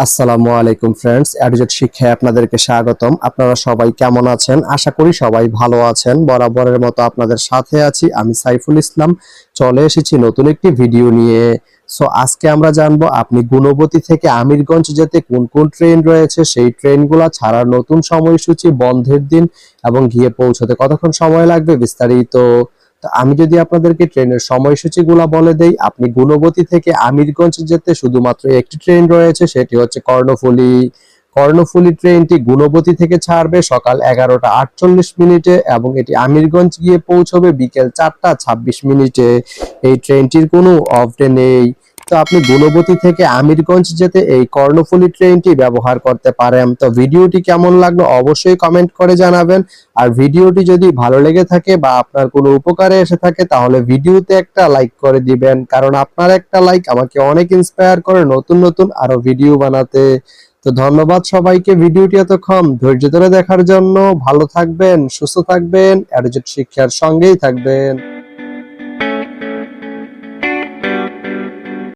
আসসালামু আলাইকুম ফ্রেন্ডস, অ্যাডজেট শিক্ষায় আপনাদেরকে স্বাগতম। আপনারা সবাই কেমন আছেন? আশা করি সবাই ভালো আছেন। বরাবরের মতো আপনাদের সাথে আছি আমি সাইফুল ইসলাম। চলে এসেছি নতুন একটি ভিডিও নিয়ে। আজকে আমরা জানবো আপনি গুণবতী থেকে আমিরগঞ্জ যেতে কোন কোন ট্রেন রয়েছে, সেই ট্রেনগুলো ছাড়ার নতুন সময়সূচি, বন্ধের দিন এবং গিয়ে পৌঁছতে কতক্ষণ সময় লাগবে বিস্তারিত। তো আমি যদি আপনাদেরকে ট্রেনের সময়সূচিগুলো বলে দেই, আপনি গুণবতী থেকে আমিরগঞ্জ যেতে শুধুমাত্র একটি ট্রেন রয়েছে, সেটি হচ্ছে কর্ণফুলী। কর্ণফুলী ট্রেনটি গুণবতী থেকে ছাড়বে সকাল 11টা 48 মিনিটে এবং এটি আমিরগঞ্জ গিয়ে পৌঁছবে বিকেল 4টা 26 মিনিটে। এই ট্রেনটির কোনো অফ ডে নেই। তো আপনি গুণবতী থেকে আমিরগঞ্জ যেতে এই কর্ণফুলী ট্রেনটি ব্যবহার করতে পারেন। তো ভিডিওটি কেমন লাগলো অবশ্যই কমেন্ট করে জানাবেন। আর ভিডিওটি যদি ভালো লেগে থাকে বা আপনার কোনো উপকারে এসে থাকে তাহলে ভিডিওতে একটা লাইক করে দিবেন, কারণ আপনার একটা লাইক আমাকে অনেক ইন্সপায়ার করে নতুন নতুন আরো ভিডিও বানাতে। তো ধন্যবাদ সবাইকে ভিডিওটি এতক্ষণ ধৈর্য ধরে দেখার জন্য। ভালো থাকবেন, সুস্থ থাকবেন, অ্যাডজেট শিক্ষার সঙ্গেই থাকবেন।